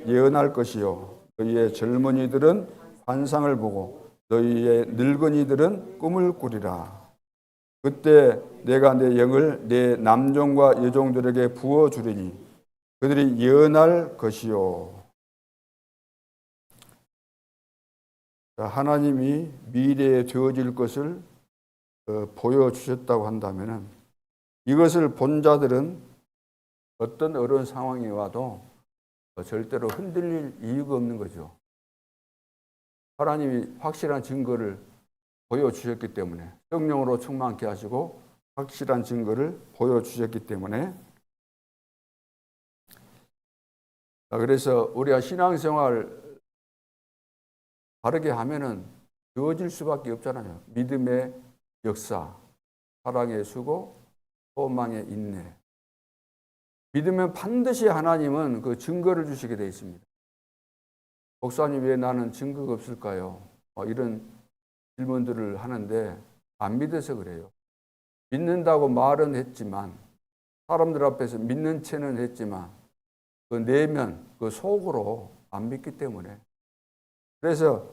예언할 것이요 너희의 젊은이들은 환상을 보고 너희의 늙은이들은 꿈을 꾸리라. 그때 내가 내 영을 내 남종과 여종들에게 부어 주리니 그들이 예언할 것이요. 하나님이 미래에 되어질 것을 보여주셨다고 한다면 이것을 본 자들은 어떤 어려운 상황이 와도 절대로 흔들릴 이유가 없는 거죠. 하나님이 확실한 증거를 보여주셨기 때문에, 성령으로 충만케 하시고 확실한 증거를 보여주셨기 때문에, 그래서 우리가 신앙생활 바르게 하면은 주어질 수밖에 없잖아요. 믿음의 역사, 사랑의 수고, 소망의 인내. 믿으면 반드시 하나님은 그 증거를 주시게 되어 있습니다. 목사님, 왜 나는 증거가 없을까요? 이런 질문들을 하는데 안 믿어서 그래요. 믿는다고 말은 했지만, 사람들 앞에서 믿는 체는 했지만 그 내면, 그 속으로 안 믿기 때문에. 그래서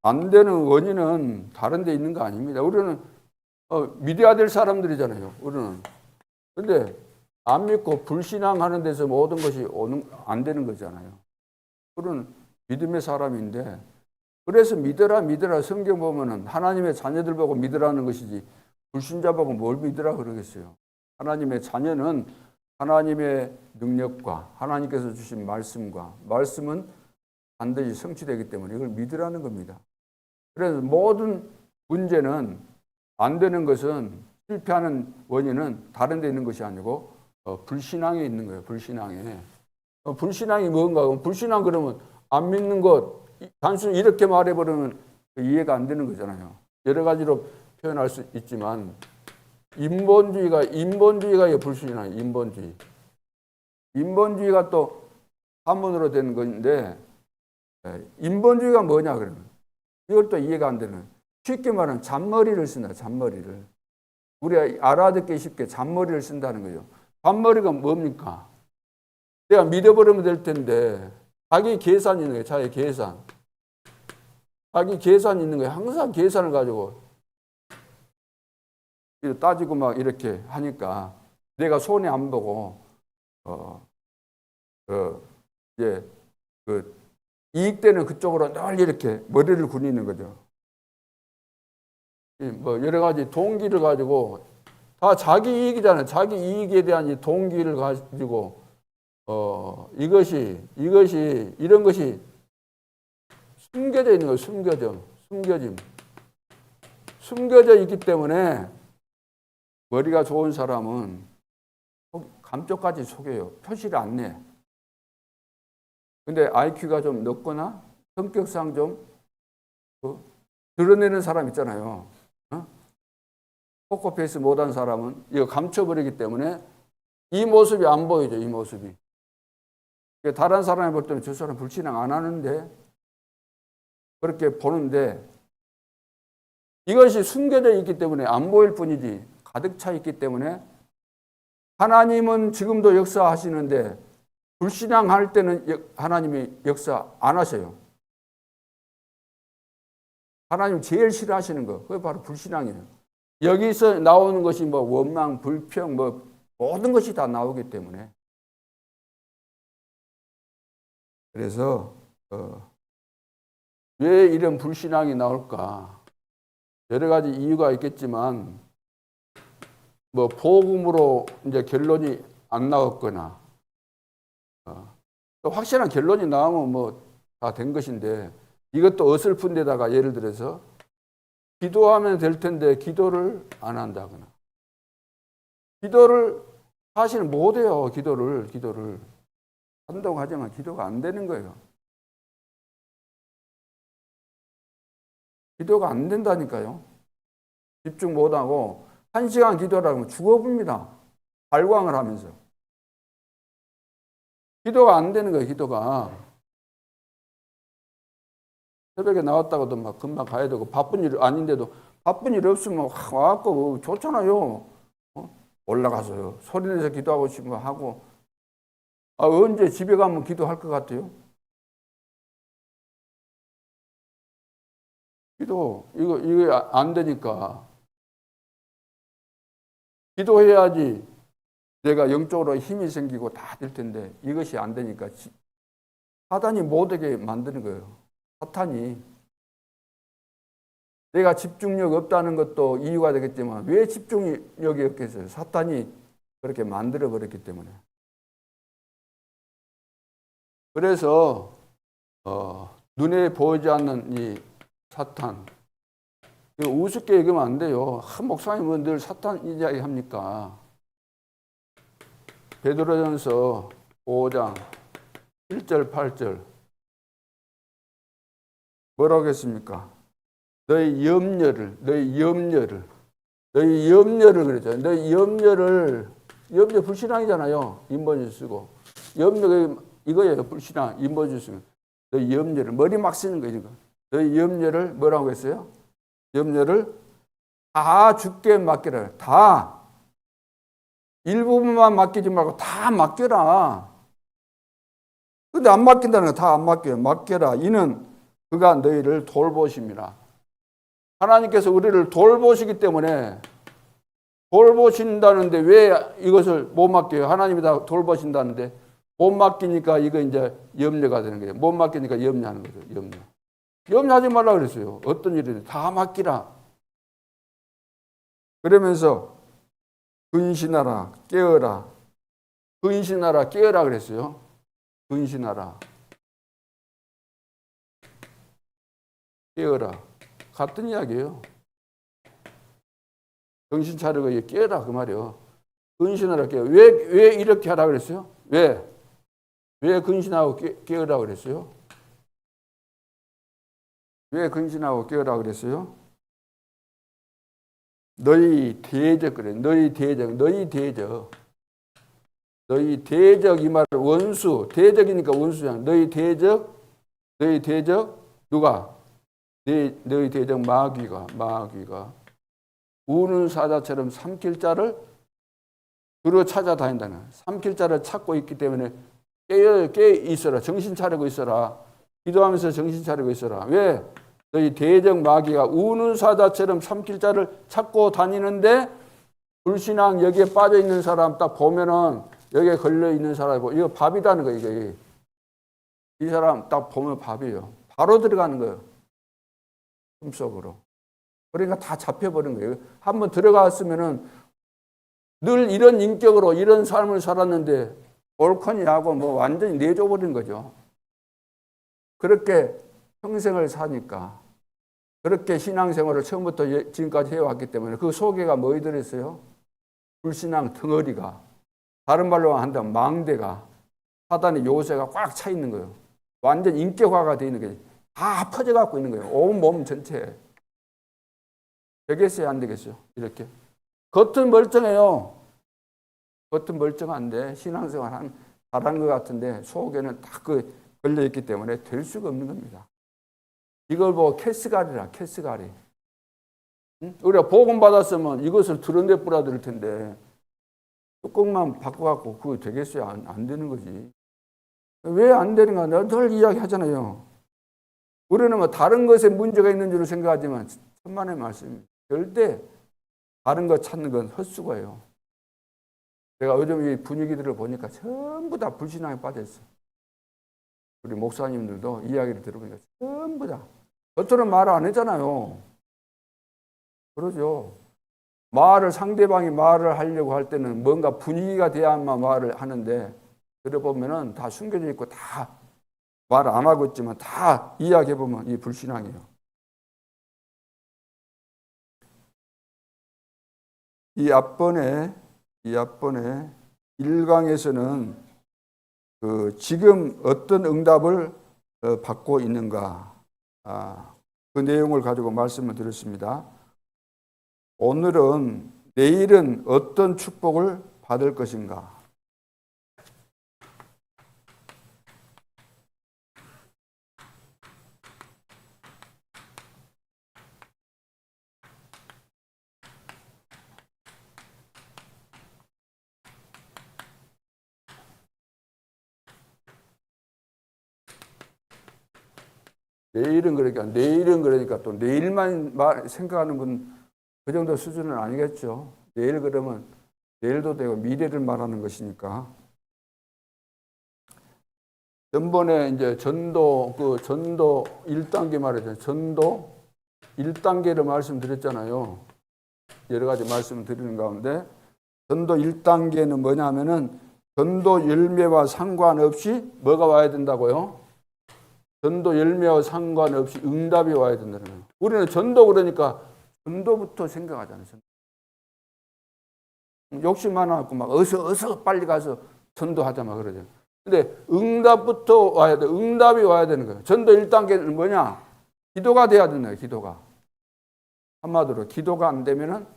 안 되는 원인은 다른 데 있는 거 아닙니다. 우리는 믿어야 될 사람들이잖아요. 우리는. 근데 안 믿고 불신앙하는 데서 모든 것이 안 되는 거잖아요. 우리는 믿음의 사람인데, 그래서 믿어라 성경 보면은 하나님의 자녀들 보고 믿으라는 것이지 불신자 보고 뭘 믿으라 그러겠어요. 하나님의 자녀는 하나님의 능력과 하나님께서 주신 말씀과 말씀은 반드시 성취되기 때문에 이걸 믿으라는 겁니다. 그래서 모든 문제는, 안 되는 것은, 실패하는 원인은 다른 데 있는 것이 아니고 불신앙에 있는 거예요. 불신앙에. 불신앙이 뭔가? 불신앙 그러면 안 믿는 것, 단순히 이렇게 말해버리면 이해가 안 되는 거잖아요. 여러 가지로 표현할 수 있지만 인본주의가 불신앙이에요. 인본주의가 또 한문으로 된 건데, 인본주의가 뭐냐 그러면 이걸 또 이해가 안 되는, 쉽게 말하면 잔머리를 쓴다. 잔머리를 우리가 알아듣기 쉽게 잔머리를 쓴다는 거죠. 잔머리가 뭡니까? 내가 믿어버리면 될 텐데 자기 계산이 있는 거예요. 자기 계산. 자기 계산이 있는 거예요. 항상 계산을 가지고 따지고 막 이렇게 하니까 내가 손해 안 보고 이제 그 이익되는 그쪽으로 늘 이렇게 머리를 굴리는 거죠. 뭐 여러 가지 동기를 가지고 다 자기 이익이잖아요. 자기 이익에 대한 이 동기를 가지고 이런 것이 숨겨져 있는 거예요. 숨겨져 있기 때문에 머리가 좋은 사람은 감쪽까지 속여요. 표시를 안 내. 근데 IQ가 좀 높거나 성격상 좀 드러내는 사람 있잖아요. 포커페이스 못한 사람은 이거 감춰버리기 때문에 이 모습이 안 보이죠. 이 모습이. 다른 사람이 볼 때는 저 사람 불신앙 안 하는데 그렇게 보는데, 이것이 숨겨져 있기 때문에 안 보일 뿐이지 가득 차 있기 때문에 하나님은 지금도 역사하시는데 불신앙할 때는 하나님이 역사 안 하셔요. 하나님 제일 싫어하시는 거, 그게 바로 불신앙이에요. 여기서 나오는 것이 뭐 원망, 불평, 뭐 모든 것이 다 나오기 때문에. 그래서 왜 이런 불신앙이 나올까? 여러 가지 이유가 있겠지만, 뭐 복음으로 이제 결론이 안 나왔거나, 또 확실한 결론이 나오면 뭐 다 된 것인데, 이것도 어설픈 데다가 예를 들어서 기도하면 될 텐데 기도를 안 한다거나, 기도를 사실 못 해요. 기도를 한다고 하지만 기도가 안 되는 거예요. 기도가 안 된다니까요. 집중 못하고 1시간 기도라면 죽어봅니다. 발광을 하면서. 기도가 안 되는 거예요. 기도가. 새벽에 나왔다고도 막 금방 가야 되고, 바쁜 일 아닌데도 바쁜 일 없으면 와갖고 좋잖아요. 올라가서요. 소리내서 기도하고 싶으면 하고, 언제 집에 가면 기도할 것 같아요? 이거 안 되니까. 기도해야지 내가 영적으로 힘이 생기고 다 될 텐데 이것이 안 되니까 사단이 못하게 만드는 거예요. 사탄이. 내가 집중력 없다는 것도 이유가 되겠지만 왜 집중력이 없겠어요? 사탄이 그렇게 만들어 버렸기 때문에. 그래서 눈에 보이지 않는 이 사탄, 이거 우습게 얘기하면 안 돼요. 목사님은 늘 사탄 이야기 합니까? 베드로전서 5장 1절 8절 뭐라고 했습니까? 너희 염려를 그랬죠. 너희 염려 불신앙이잖아요. 인본주 쓰고 염려가 이거예요. 불신앙 인본주 쓰면 너희 염려를 머리 막 쓰는 거니까. 너희 염려를 뭐라고 했어요? 염려를 다 주께 맡기라. 다 일부분만 맡기지 말고 다 맡겨라. 근데 안 맡긴다는 거 다 안 맡겨요. 맡겨라. 이는 그가 너희를 돌보심이라. 하나님께서 우리를 돌보시기 때문에 돌보신다는데 왜 이것을 못 맡겨요? 하나님이 다 돌보신다는데 못 맡기니까 이거 이제 염려가 되는 거예요. 못 맡기니까 염려하는 거죠. 염려하지 말라 그랬어요. 어떤 일이든 다 맡기라. 그러면서 근신하라, 깨어라. 근신하라, 깨어라 그랬어요. 근신하라, 깨어라. 같은 이야기예요. 정신 차리고 깨어라 그 말이요. 근신하라, 깨어라. 왜 이렇게 하라 그랬어요? 왜 근신하고 깨어라 그랬어요? 왜 근신하고 깨어라 그랬어요? 너희 대적 그래. 너희 대적 이 말을 원수, 대적이니까 원수잖아. 너희 대적 누가? 너희 대적 마귀가 우는 사자처럼 삼킬 자를 두루 찾아다닌다는. 삼킬 자를 찾고 있기 때문에 깨어 있어라. 정신 차리고 있어라. 기도하면서 정신 차리고 있어라. 왜? 너희 대적 마귀가 우는 사자처럼 삼킬 자를 찾고 다니는데 불신앙 여기에 빠져 있는 사람 딱 보면은 여기에 걸려 있는 사람이고 이거 밥이다는 거예요. 이게. 이 사람 딱 보면 밥이에요. 바로 들어가는 거예요. 꿈속으로. 그러니까 다 잡혀버린 거예요. 한번 들어갔으면은 늘 이런 인격으로 이런 삶을 살았는데 옳거니 하고 뭐 완전히 내줘버린 거죠. 그렇게 평생을 사니까 그렇게 신앙생활을 처음부터 지금까지 해왔기 때문에 그 속에가 뭐이 들었어요? 불신앙 덩어리가, 다른 말로 한다면 망대가, 사단의 요새가 꽉 차 있는 거예요. 완전 인격화가 되어 있는 게 다 퍼져갖고 있는 거예요. 온 몸 전체에. 되겠어요? 안 되겠어요? 이렇게. 겉은 멀쩡해요. 겉은 멀쩡한데 신앙생활 잘하는 것 같은데 속에는 딱 걸려있기 때문에 될 수가 없는 겁니다. 이걸 보고 캐스가리라, 캐스가리. 우리가 복음 받았으면 이것을 드러내 뿌려드릴 텐데 뚜껑만 바꿔갖고 그거 되겠어요? 안 되는 거지. 왜 안 되는가? 내가 늘 이야기하잖아요. 우리는 뭐 다른 것에 문제가 있는 줄 생각하지만 천만의 말씀입니다. 절대 다른 것 찾는 건 헛수고예요. 제가 요즘 이 분위기들을 보니까 전부 다 불신앙에 빠져있어. 우리 목사님들도 이야기를 들어보니까 전부 다. 겉으로는 말을 안 했잖아요. 그러죠. 상대방이 말을 하려고 할 때는 뭔가 분위기가 돼야만 말을 하는데, 들어보면은 다 숨겨져 있고 다 말 안 하고 있지만 다 이야기해보면 이 불신앙이에요. 이 앞번에 1강에서는 지금 어떤 응답을 받고 있는가, 그 내용을 가지고 말씀을 드렸습니다. 오늘은 내일은 어떤 축복을 받을 것인가. 내일은 그러니까 또 내일만 생각하는 분 그 정도 수준은 아니겠죠. 내일 그러면 내일도 되고 미래를 말하는 것이니까. 전번에 이제 전도 1단계 말이죠. 전도 1단계를 말씀드렸잖아요. 여러 가지 말씀을 드리는 가운데 전도 1단계는 뭐냐면은 전도 열매와 상관없이 뭐가 와야 된다고요? 전도 열매와 상관없이 응답이 와야 된다는 거예요. 우리는 전도 그러니까 전도부터 생각하잖아요. 욕심 많아갖고 막 어서 빨리 가서 전도하자 막 그러죠. 근데 응답부터 와야 돼. 응답이 와야 되는 거예요. 전도 1단계는 뭐냐? 기도가 돼야 된다. 기도가. 한마디로 기도가 안 되면은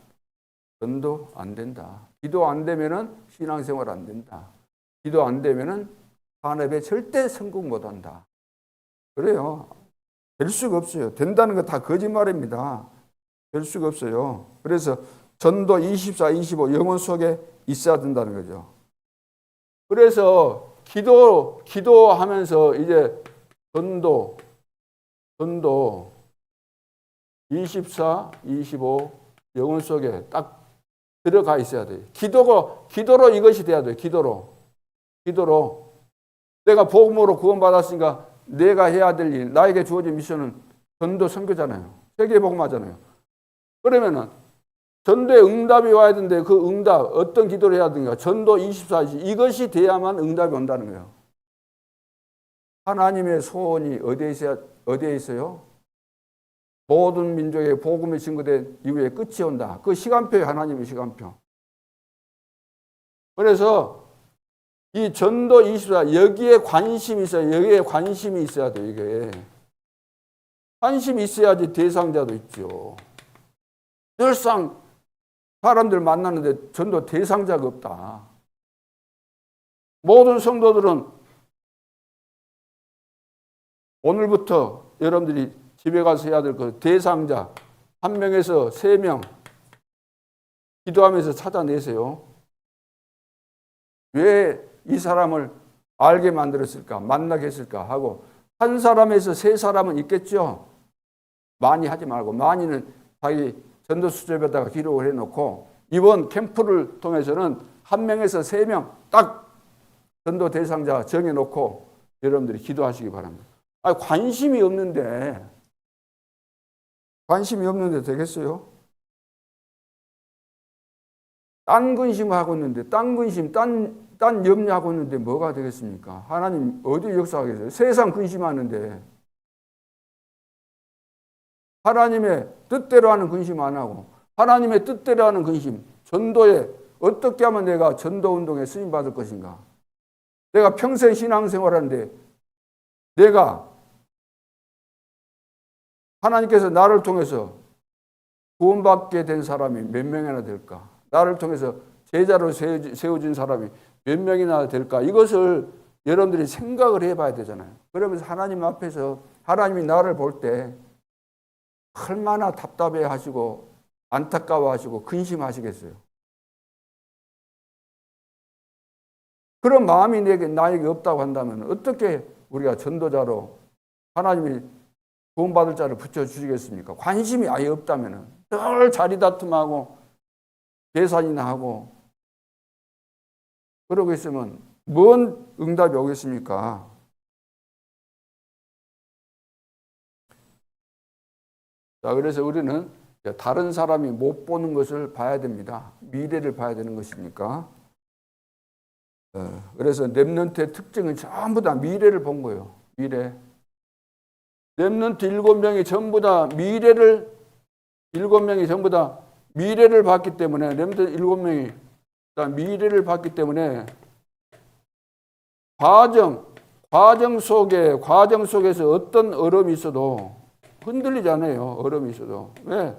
전도 안 된다. 기도 안 되면은 신앙생활 안 된다. 기도 안 되면은 산업에 절대 성공 못 한다. 그래요. 될 수가 없어요. 된다는 거 다 거짓말입니다. 될 수가 없어요. 그래서 전도 24, 25 영혼 속에 있어야 된다는 거죠. 그래서 기도하면서 이제 전도 24, 25 영혼 속에 딱 들어가 있어야 돼요. 기도로 이것이 돼야 돼요. 기도로. 내가 복음으로 구원받았으니까 내가 해야 될 일, 나에게 주어진 미션은 전도 선교잖아요. 세계 복음하잖아요. 그러면은 전도에 응답이 와야 되는데 그 응답 어떤 기도를 해야 되는가? 전도 24, 20 이것이 돼야만 응답이 온다는 거예요. 하나님의 소원이 어디에 있어요? 모든 민족의 복음이 증거된 이후에 끝이 온다. 그 시간표예요. 하나님의 시간표. 그래서 이 전도 24 여기에 관심이 있어요. 여기에 관심이 있어야 돼요. 이게 관심이 있어야지 대상자도 있죠. 늘상 사람들 만나는데 전도 대상자가 없다. 모든 성도들은 오늘부터 여러분들이 집에 가서 해야 될 그 대상자 1명에서 3명 기도하면서 찾아내세요. 왜 이 사람을 알게 만들었을까? 만나게 했을까? 하고 한 사람에서 3사람은 있겠죠. 많이 하지 말고 많이는 자기 전도 수첩에다가 기록을 해놓고 이번 캠프를 통해서는 1명에서 3명 딱 전도 대상자 정해놓고 여러분들이 기도하시기 바랍니다. 관심이 없는데 되겠어요? 딴 근심하고 있는데 딴 염려하고 있는데 뭐가 되겠습니까? 하나님 어디 역사하겠어요? 세상 근심하는데 하나님의 뜻대로 하는 근심 안 하고 하나님의 뜻대로 하는 근심, 전도에 어떻게 하면 내가 전도운동에 쓰임받을 것인가? 내가 평생 신앙생활하는데 내가 하나님께서 나를 통해서 구원받게 된 사람이 몇 명이나 될까? 나를 통해서 제자로 세워진 사람이 몇 명이나 될까? 이것을 여러분들이 생각을 해봐야 되잖아요. 그러면서 하나님 앞에서 하나님이 나를 볼 때 얼마나 답답해 하시고 안타까워 하시고 근심하시겠어요. 그런 마음이 나에게 없다고 한다면 어떻게 우리가 전도자로 하나님이 구원받을 자를 붙여주시겠습니까? 관심이 아예 없다면 늘 자리다툼하고 계산이나 하고 그러고 있으면 뭔 응답이 오겠습니까? 자, 그래서 우리는 다른 사람이 못 보는 것을 봐야 됩니다. 미래를 봐야 되는 것이니까. 그래서 렘넌트의 특징은 전부 다 미래를 본 거예요. 미래. 렘넌트 7명이 전부 다 미래를 7명이 전부 다 미래를 봤기 때문에 렘넌트 7명이 다 미래를 봤기 때문에 과정 속에서 어떤 어려움이 있어도 흔들리지 않아요. 어려움이 있어도. 왜?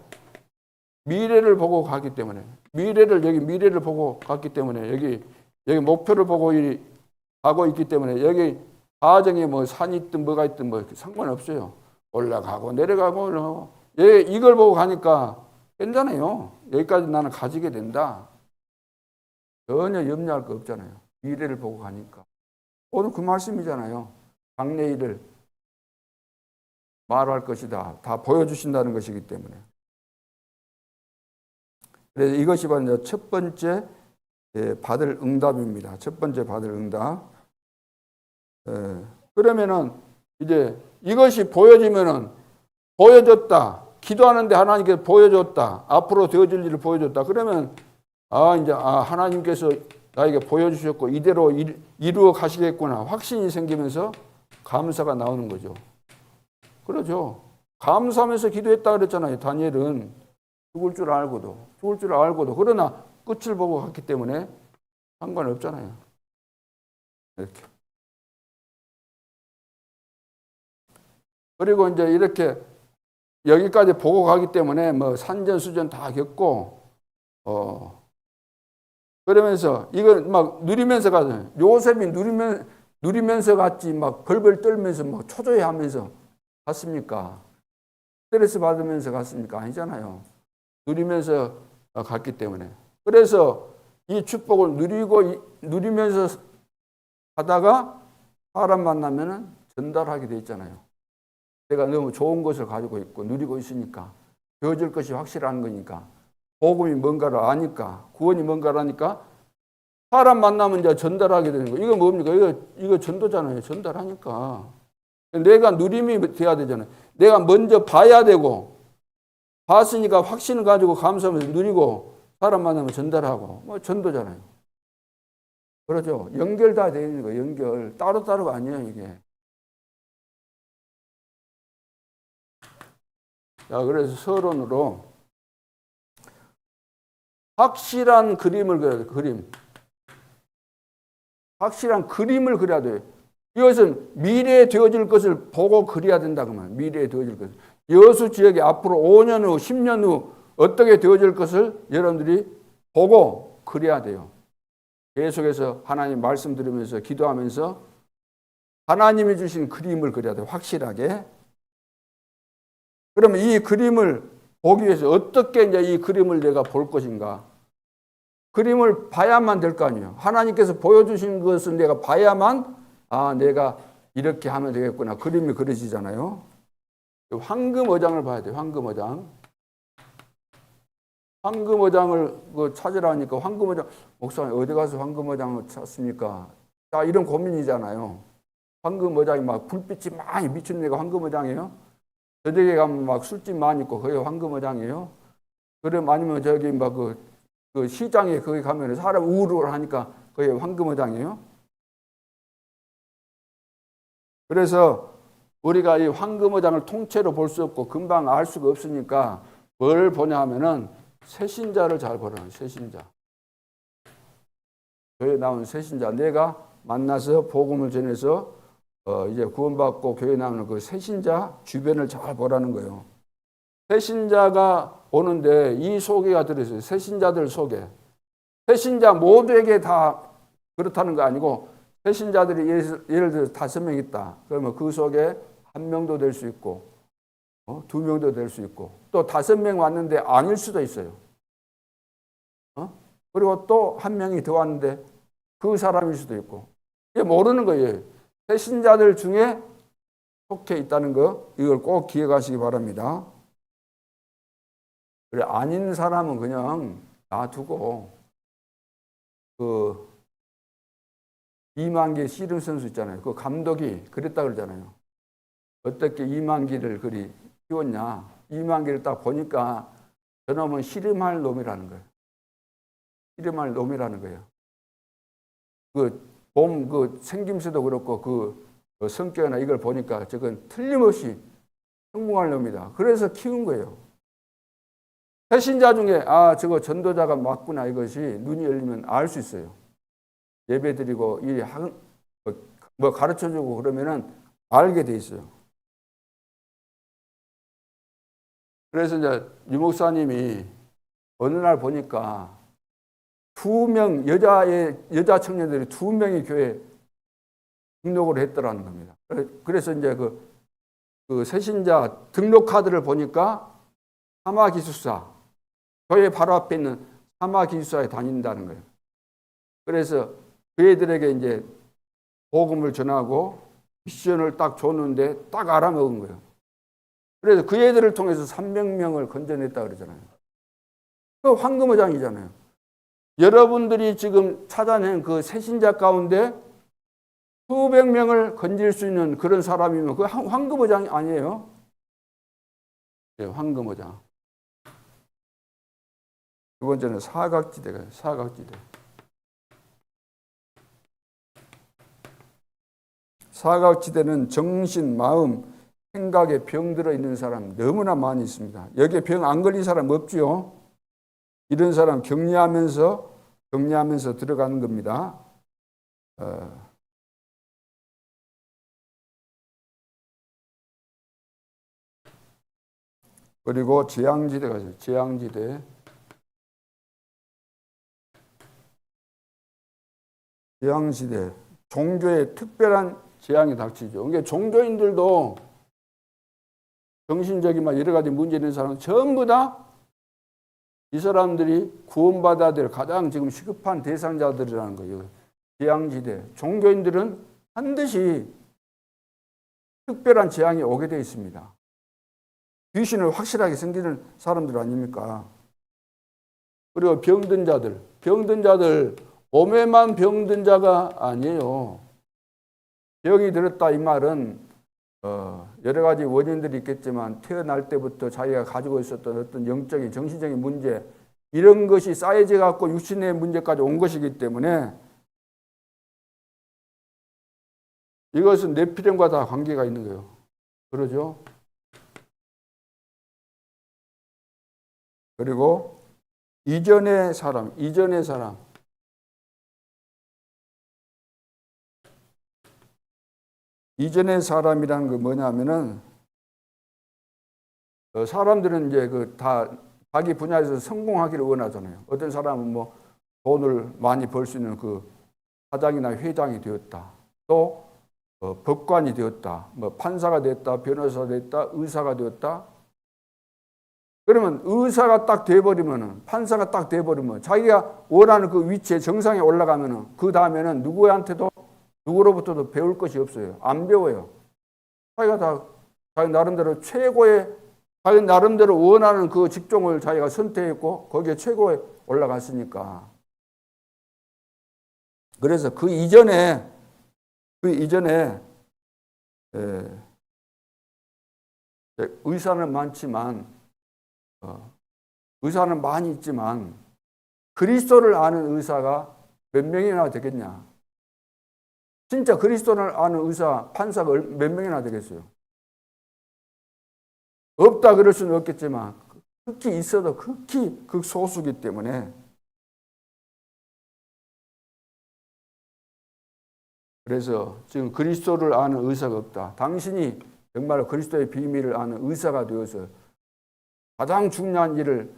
미래를 보고 갔기 때문에. 미래를 보고 갔기 때문에 여기 목표를 보고 가고 있기 때문에 여기 과정에 뭐 산이 있든 뭐가 있든 뭐 상관없어요. 올라가고 내려가고 이걸 보고 가니까 괜찮아요. 여기까지 나는 가지게 된다. 전혀 염려할 거 없잖아요. 미래를 보고 가니까. 오늘 그 말씀이잖아요. 장래일을 말할 것이다. 다 보여주신다는 것이기 때문에. 그래서 이것이 바로 첫 번째 받을 응답입니다. 첫 번째 받을 응답. 그러면은 이제 이것이 보여지면은 보여줬다. 기도하는데 하나님께서 보여줬다. 앞으로 되어질 일을 보여줬다. 그러면 이제 하나님께서 나에게 보여주셨고 이대로 이루어 가시겠구나. 확신이 생기면서 감사가 나오는 거죠. 그러죠. 감사하면서 기도했다 그랬잖아요. 다니엘은 죽을 줄 알고도 그러나 끝을 보고 갔기 때문에 상관없잖아요. 이렇게. 그리고 이제 이렇게 여기까지 보고 가기 때문에 뭐 산전수전 다 겪고 그러면서 이걸 막 누리면서 가잖아요. 요셉이 누리면서 갔지 막 벌벌 떨면서 막 초조해하면서 갔습니까? 스트레스 받으면서 갔습니까? 아니잖아요. 누리면서 갔기 때문에. 그래서 이 축복을 누리면서 하다가 사람 만나면은 전달하게 돼 있잖아요. 내가 너무 좋은 것을 가지고 있고 누리고 있으니까 되어질 것이 확실한 거니까 복음이 뭔가를 아니까 구원이 뭔가를 아니까 사람 만나면 이제 전달하게 되는 거예요. 이거 뭡니까? 이거 전도잖아요. 전달하니까. 내가 누림이 돼야 되잖아요. 내가 먼저 봐야 되고 봤으니까 확신을 가지고 감사하면서 누리고 사람 만나면 전달하고 뭐 전도잖아요. 그렇죠. 연결 다 되어 있는 거예요. 연결. 따로따로가 아니에요. 이게. 자, 그래서 서론으로 확실한 그림을 그려야 돼요. 그림. 확실한 그림을 그려야 돼요. 이것은 미래에 되어질 것을 보고 그려야 된다. 그러면 미래에 되어질 것을. 여수 지역에 앞으로 5년 후, 10년 후 어떻게 되어질 것을 여러분들이 보고 그려야 돼요. 계속해서 하나님 말씀 들으면서 기도하면서 하나님이 주신 그림을 그려야 돼요. 확실하게. 그러면 이 그림을 보기 위해서 어떻게 이제 이 그림을 내가 볼 것인가? 그림을 봐야만 될 거 아니에요. 하나님께서 보여주신 것을 내가 봐야만 내가 이렇게 하면 되겠구나. 그림이 그려지잖아요. 황금어장을 봐야 돼요. 황금어장. 황금어장을 찾으라니까 황금어장 목사님 어디 가서 황금어장을 찾습니까? 자, 이런 고민이잖아요. 황금어장이 막 불빛이 많이 비추는 데가 황금어장이에요. 저녁에 가면 막 술집 많이 있고 거기 황금어장이에요. 그럼 아니면 저기 막 그 시장에 거기 가면 사람 우울하니까 거기 황금어장이에요. 그래서 우리가 이 황금어장을 통째로 볼 수 없고 금방 알 수가 없으니까 뭘 보냐 하면은 새신자를 잘 보라는 새신자. 교회 나온 새신자. 내가 만나서 복음을 전해서 이제 구원받고 교회 나오는 그 새신자 주변을 잘 보라는 거예요. 새신자가 오는데 이 소개가 들어있어요. 새신자들 소개. 새신자 모두에게 다 그렇다는 거 아니고 새신자들이 예를 들어서 5명 있다. 그러면 그 속에 1명도 될 수 있고 2명도 될 수 있고 또 5명 왔는데 아닐 수도 있어요. 그리고 또 1명이 더 왔는데 그 사람일 수도 있고 이게 모르는 거예요. 새신자들 중에 속해 있다는 거 이걸 꼭 기억하시기 바랍니다. 그래 아닌 사람은 그냥 놔두고 그 이만기 씨름 선수 있잖아요. 그 감독이 그랬다 그러잖아요. 어떻게 이만기를 그리 키웠냐. 이만기를 딱 보니까 저놈은 씨름할 놈이라는 거예요. 씨름할 놈이라는 거예요. 그 생김새도 그렇고 그 성격이나 이걸 보니까 저건 틀림없이 성공할 놈이다. 그래서 키운 거예요. 배신자 중에 저거 전도자가 맞구나 이것이 눈이 열리면 알 수 있어요. 예배 드리고 뭐 가르쳐주고 그러면은 알게 돼 있어요. 그래서 이제 유 목사님이 어느 날 보니까 2명 여자 청년들이 2명이 교회 등록을 했더라는 겁니다. 그래서 이제 그 새신자 등록 카드를 보니까 사마기숙사 교회 바로 앞에 있는 사마기숙사에 다닌다는 거예요. 그래서 그 애들에게 이제 복음을 전하고 미션을 딱 줬는데 딱 알아먹은 거예요. 그래서 그 애들을 통해서 300명을 건져냈다 그러잖아요. 그 황금어장이잖아요. 여러분들이 지금 찾아낸 그 새신자 가운데 수백 명을 건질 수 있는 그런 사람이면 그 황금어장이 아니에요? 네, 황금어장. 두 번째는 사각지대가 사각지대. 사각지대는 정신, 마음, 생각에 병 들어 있는 사람 너무나 많이 있습니다. 여기에 병 안 걸린 사람 없지요? 이런 사람 격리하면서 들어가는 겁니다. 그리고 재앙지대가 있어요. 재앙지대. 재앙지대. 종교에 특별한 재앙이 닥치죠. 그러니까 종교인들도 정신적인 여러 가지 문제 있는 사람은 전부 다 이 사람들이 구원받아야 될 가장 지금 시급한 대상자들이라는 거예요. 재앙지대. 종교인들은 반드시 특별한 재앙이 오게 되어 있습니다. 귀신을 확실하게 섬기는 사람들 아닙니까? 그리고 병든 자들, 몸에만 병든 자가 아니에요. 병이 들었다 이 말은 여러 가지 원인들이 있겠지만 태어날 때부터 자기가 가지고 있었던 어떤 영적인 정신적인 문제 이런 것이 쌓여져 갖고 육신의 문제까지 온 것이기 때문에 이것은 네피림과 다 관계가 있는 거예요. 그러죠? 그리고 이전의 사람. 이전의 사람이라는 거 뭐냐면은 사람들은 이제 그 다 자기 분야에서 성공하기를 원하잖아요. 어떤 사람은 뭐 돈을 많이 벌 수 있는 그 사장이나 회장이 되었다. 또 법관이 되었다. 뭐 판사가 됐다. 변호사가 됐다. 의사가 되었다. 그러면 의사가 딱 돼버리면은 판사가 딱 돼버리면 자기가 원하는 그 위치에 정상에 올라가면은 그 다음에는 누구로부터도 배울 것이 없어요. 안 배워요. 자기가 다 자기 나름대로 자기 나름대로 원하는 그 직종을 자기가 선택했고 거기에 최고에 올라갔으니까. 그래서 그 이전에 의사는 많이 있지만 그리스도를 아는 의사가 몇 명이나 되겠냐? 진짜 그리스도를 아는 의사, 판사가 몇 명이나 되겠어요? 없다 그럴 수는 없겠지만 극히 있어도 극히 극소수기 때문에 그래서 지금 그리스도를 아는 의사가 없다. 당신이 정말 그리스도의 비밀을 아는 의사가 되어서 가장 중요한 일을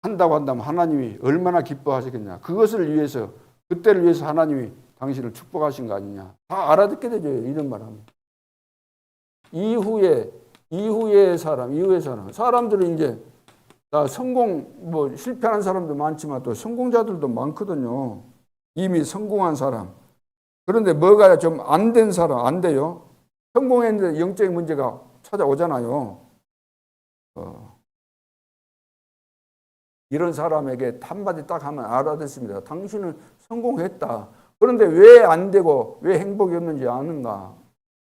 한다고 한다면 하나님이 얼마나 기뻐하시겠냐. 그때를 위해서 하나님이 당신을 축복하신 거 아니냐. 다 알아듣게 되죠. 이런 말하면. 이후의 사람. 사람들은 이제 다 실패한 사람도 많지만 또 성공자들도 많거든요. 이미 성공한 사람. 그런데 뭐가 좀 안 된 사람, 안 돼요. 성공했는데 영적인 문제가 찾아오잖아요. 이런 사람에게 한마디 딱 하면 알아듣습니다. 당신은 성공했다. 그런데 왜 안 되고 왜 행복이 없는지 아는가?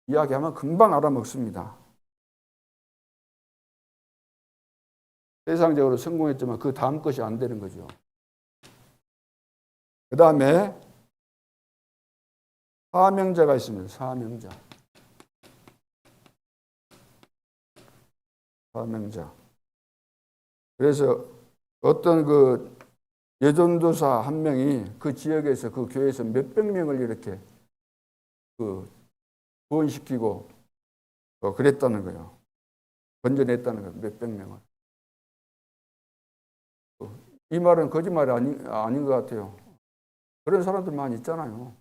이야기하면 금방 알아먹습니다. 세상적으로 성공했지만 그 다음 것이 안 되는 거죠. 그 다음에 사명자가 있습니다. 사명자. 그래서 어떤 그 예전도사 한 명이 그 지역에서 그 교회에서 몇백 명을 이렇게 구원시키고 그랬다는 거예요. 건져냈다는 거예요. 몇백 명을. 이 말은 거짓말이 아닌 것 같아요. 그런 사람들 많이 있잖아요.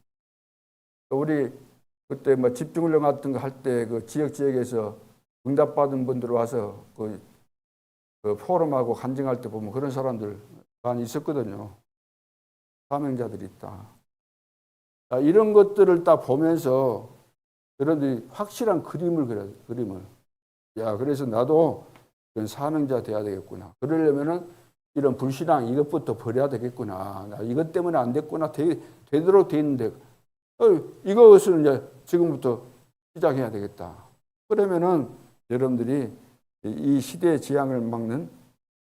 우리 그때 뭐 집중훈련 같은 거 할 때 그 지역에서 응답받은 분들 와서 그 포럼하고 간증할 때 보면 그런 사람들 많이 있었거든요. 사명자들이 있다. 이런 것들을 딱 보면서 여러분들이 확실한 그림을 그려요. 그림을. 야, 그래서 나도 이런 사명자 돼야 되겠구나. 그러려면은 이런 불신앙 이것부터 버려야 되겠구나. 나 이것 때문에 안 됐구나. 되도록 돼 있는데 이것을 이제 지금부터 시작해야 되겠다. 그러면은 여러분들이 이 시대의 지향을 막는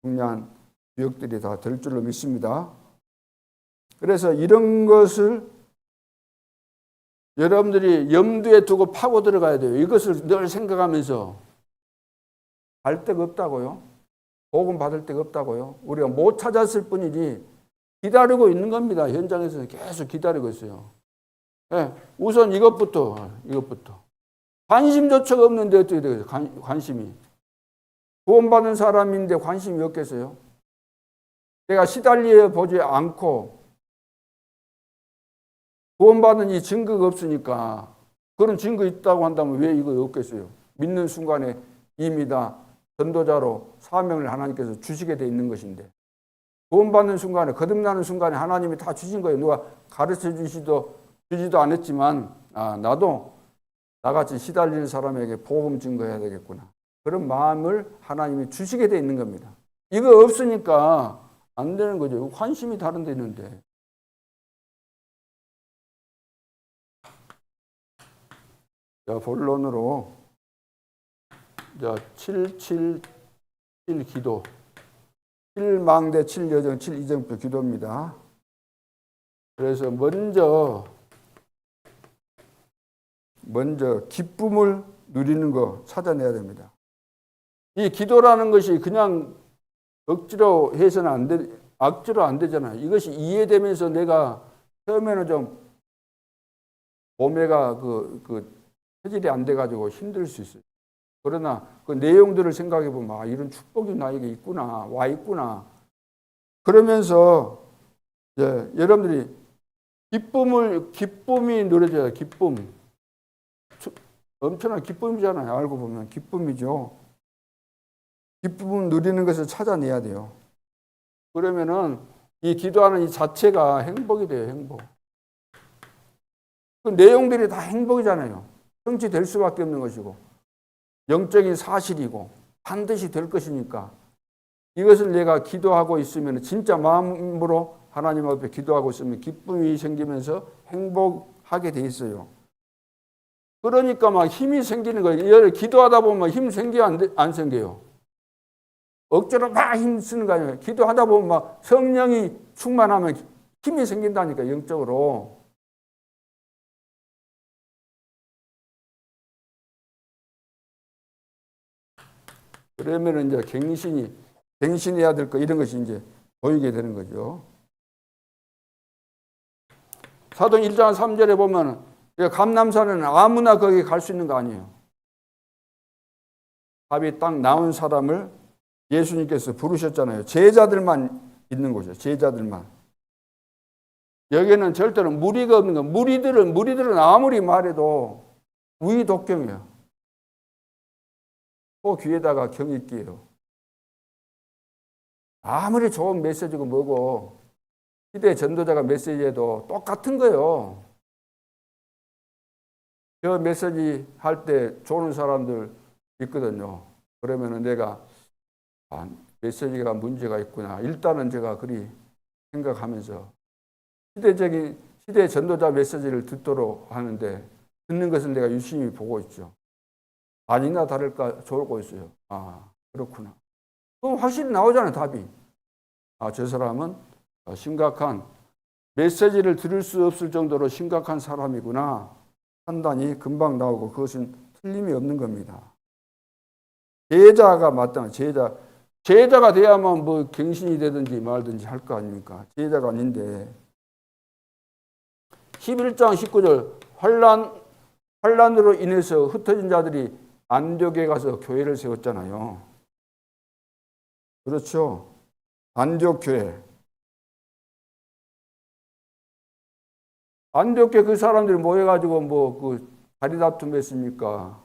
중요한 유역들이 다 될 줄로 믿습니다. 그래서 이런 것을 여러분들이 염두에 두고 파고 들어가야 돼요. 이것을 늘 생각하면서 갈 데가 없다고요. 복음 받을 데가 없다고요. 우리가 못 찾았을 뿐이지 기다리고 있는 겁니다. 현장에서는 계속 기다리고 있어요. 네, 우선 이것부터. 관심조차가 없는데 어떻게 되겠어요? 관심이. 구원받은 사람인데 관심이 없겠어요? 내가 시달려 보지 않고 구원받은 이 증거가 없으니까 그런 증거 있다고 한다면 왜 이거 없겠어요? 믿는 순간에 이미 다 전도자로 사명을 하나님께서 주시게 돼 있는 것인데 구원받는 순간에 거듭나는 순간에 하나님이 다 주신 거예요. 누가 가르쳐 주지도 않았지만 나도 나같이 시달리는 사람에게 복음 증거해야 되겠구나. 그런 마음을 하나님이 주시게 돼 있는 겁니다. 이거 없으니까 안 되는 거죠. 관심이 다른 데 있는데. 자, 본론으로 777 기도, 7망대 7여정 7이정표 기도입니다. 그래서 먼저 기쁨을 누리는 거 찾아내야 됩니다. 이 기도라는 것이 그냥 억지로 해서는 악지로 안 되잖아요. 이것이 이해되면서 내가 처음에는 좀 몸에가 체질이 안 돼가지고 힘들 수 있어요. 그러나 그 내용들을 생각해 보면 이런 축복이 나에게 있구나, 와 있구나. 그러면서 여러분들이 기쁨이 누려져요. 기쁨. 엄청난 기쁨이잖아요. 알고 보면 기쁨이죠. 기쁨을 누리는 것을 찾아내야 돼요. 그러면은 이 기도하는 이 자체가 행복이 돼요. 행복. 그 내용들이 다 행복이잖아요. 성취될 수밖에 없는 것이고 영적인 사실이고 반드시 될 것이니까 이것을 내가 기도하고 있으면 진짜 마음으로 하나님 앞에 기도하고 있으면 기쁨이 생기면서 행복하게 돼 있어요. 그러니까 막 힘이 생기는 거예요. 기도하다 보면 힘 생겨요? 안 생겨요? 억지로 막 힘 쓰는 거 아니에요. 기도하다 보면 막 성령이 충만하면 힘이 생긴다니까, 영적으로. 그러면 이제 갱신해야 될 거, 이런 것이 이제 보이게 되는 거죠. 사도행 1장 3절에 보면 감람산은 아무나 거기 갈 수 있는 거 아니에요. 답이 딱 나온 사람을 예수님께서 부르셨잖아요. 제자들만 있는 곳이에요. 제자들만. 여기는 절대로 무리가 없는 거. 무리들은 아무리 말해도 우의독경이에요. 그 귀에다가 경이 끼요. 아무리 좋은 메시지고 뭐고 시대 전도자가 메시지해도 똑같은 거예요. 저 메시지 할 때 좋은 사람들 있거든요. 그러면은 내가 메시지가 문제가 있구나. 일단은 제가 그리 생각하면서 시대 전도자 메시지를 듣도록 하는데 듣는 것은 내가 유심히 보고 있죠. 아니나 다를까 좋고 있어요. 그렇구나. 그럼 확실히 나오잖아요, 답이. 저 사람은 심각한 메시지를 들을 수 없을 정도로 심각한 사람이구나. 판단이 금방 나오고 그것은 틀림이 없는 겁니다. 제자가 마땅한 제자가 돼야만 뭐 갱신이 되든지 말든지 할 거 아닙니까? 제자가 아닌데 11장 19절 환란으로 인해서 흩어진 자들이 안디옥에 가서 교회를 세웠잖아요. 그렇죠? 안디옥 교회. 안디옥 교회 그 사람들이 모여가지고 다리 다툼 했습니까?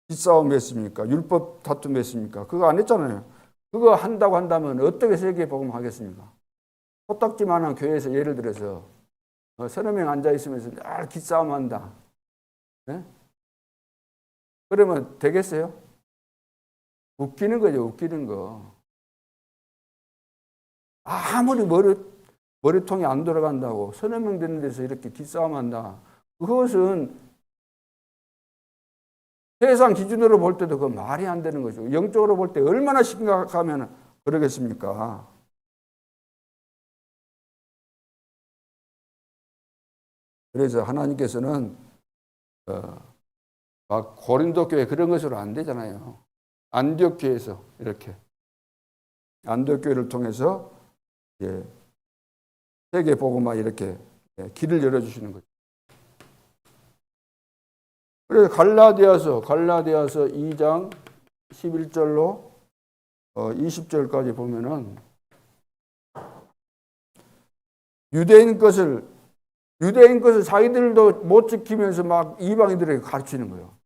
기싸움 했습니까? 율법 다툼 했습니까? 그거 안 했잖아요. 그거 한다고 한다면 어떻게 세계 복음 하겠습니까? 코딱지만한 교회에서 예를 들어서 서너 명 앉아 있으면서 늘 기싸움 한다. 네? 그러면 되겠어요? 웃기는 거죠, 웃기는 거. 아무리 머리통이 안 돌아간다고 서너 명 되는 데서 이렇게 기싸움한다. 그것은 세상 기준으로 볼 때도 그 말이 안 되는 거죠. 영적으로 볼 때 얼마나 심각하면 그러겠습니까? 그래서 하나님께서는 막 고린도 교회 그런 것으로 안 되잖아요. 안디옥 교회에서 이렇게 안디옥 교회를 통해서 세계 복음화 이렇게 길을 열어주시는 거죠. 그래서 갈라디아서 2장 11절로 20절까지 보면은 유대인 것을 자기들도 못 지키면서 막 이방인들에게 가르치는 거예요.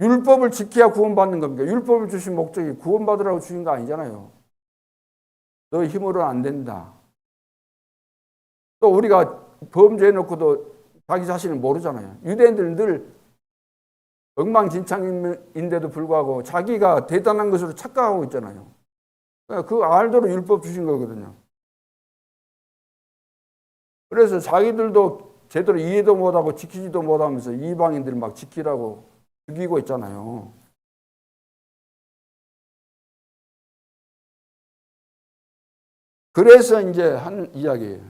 율법을 지켜야 구원받는 겁니까? 율법을 주신 목적이 구원받으라고 주신 거 아니잖아요. 너 힘으로는 안 된다. 또 우리가 범죄해놓고도 자기 자신을 모르잖아요. 유대인들은 늘 엉망진창인데도 불구하고 자기가 대단한 것으로 착각하고 있잖아요. 그 알도록 율법 주신 거거든요. 그래서 자기들도 제대로 이해도 못하고 지키지도 못하면서 이방인들 막 지키라고 죽이고 있잖아요. 그래서 이제 한 이야기예요.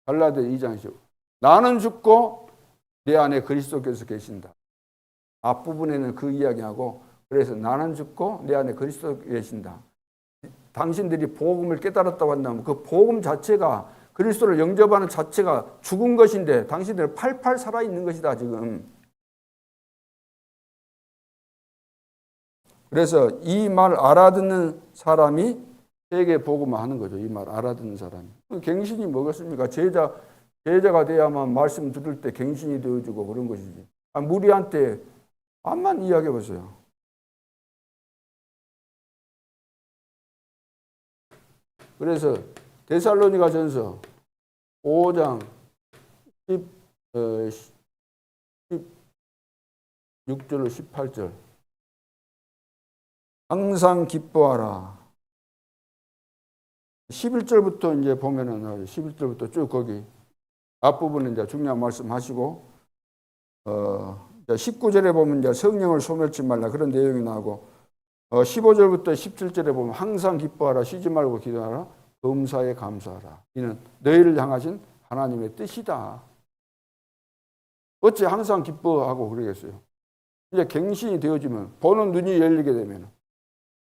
갈라디아 2장이죠. 나는 죽고 내 안에 그리스도께서 계신다. 앞부분에는 그 이야기하고 그래서 나는 죽고 내 안에 그리스도 계신다. 당신들이 복음을 깨달았다고 한다면 그 복음 자체가 그리스도를 영접하는 자체가 죽은 것인데 당신들은 팔팔 살아있는 것이다 지금. 그래서 이 말 알아듣는 사람이 세계 복음화 하는 거죠. 이 말 알아듣는 사람이. 갱신이 뭐겠습니까? 제자가 돼야만 말씀 들을 때 갱신이 되어주고 그런 것이지. 무리한테 암만 이야기해 보세요. 그래서 데살로니가 전서 5장 16절로 18절 항상 기뻐하라. 11절부터 이제 보면은 11절부터 쭉 거기 앞부분은 이제 중요한 말씀 하시고 19절에 보면 이제 성령을 소멸치 말라 그런 내용이 나오고 15절부터 17절에 보면 항상 기뻐하라 쉬지 말고 기도하라 범사에 감사하라. 이는 너희를 향하신 하나님의 뜻이다. 어찌 항상 기뻐하고 그러겠어요? 이제 갱신이 되어지면 보는 눈이 열리게 되면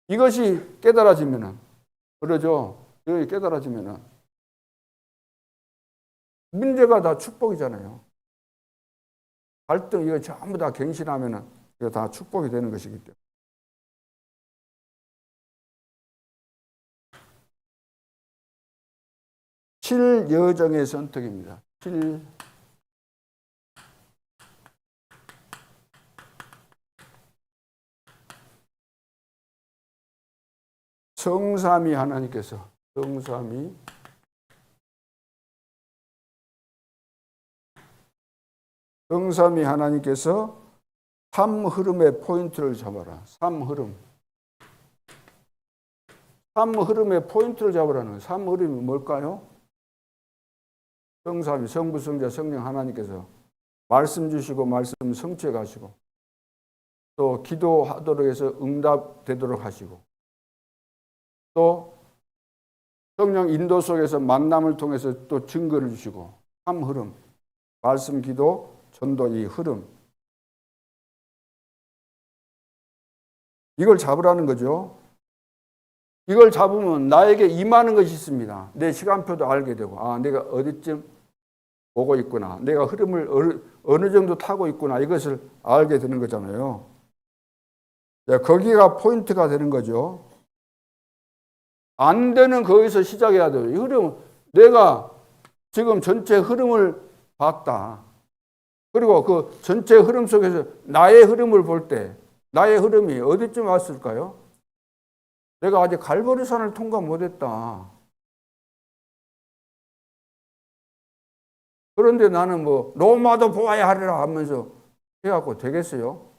이것이 깨달아지면은 그러죠. 이것이 깨달아지면은 문제가 다 축복이잖아요. 갈등 이거 전부 다 갱신하면은 이거 다 축복이 되는 것이기 때문에. 칠여정의 선택입니다. 성삼위 하나님께서 성삼위 하나님께서 삼 흐름의 포인트를 잡아라. 삼 흐름의 포인트를 잡으라는 삼 흐름이 뭘까요? 성삼위 성부 성자 성령 하나님께서 말씀 주시고 말씀 성취해 가시고 또 기도하도록 해서 응답되도록 하시고 또 성령 인도 속에서 만남을 통해서 또 증거를 주시고 삼 흐름 말씀 기도 전도 이 흐름 이걸 잡으라는 거죠. 이걸 잡으면 나에게 임하는 것이 있습니다. 내 시간표도 알게 되고 내가 어디쯤 오고 있구나. 내가 흐름을 어느 정도 타고 있구나. 이것을 알게 되는 거잖아요. 거기가 포인트가 되는 거죠. 안 되는 거기서 시작해야 돼요. 이 흐름 내가 지금 전체 흐름을 봤다. 그리고 그 전체 흐름 속에서 나의 흐름을 볼 때 나의 흐름이 어디쯤 왔을까요? 내가 아직 갈보리산을 통과 못했다. 그런데 나는 뭐 로마도 보아야 하리라 하면서 해갖고 되겠어요?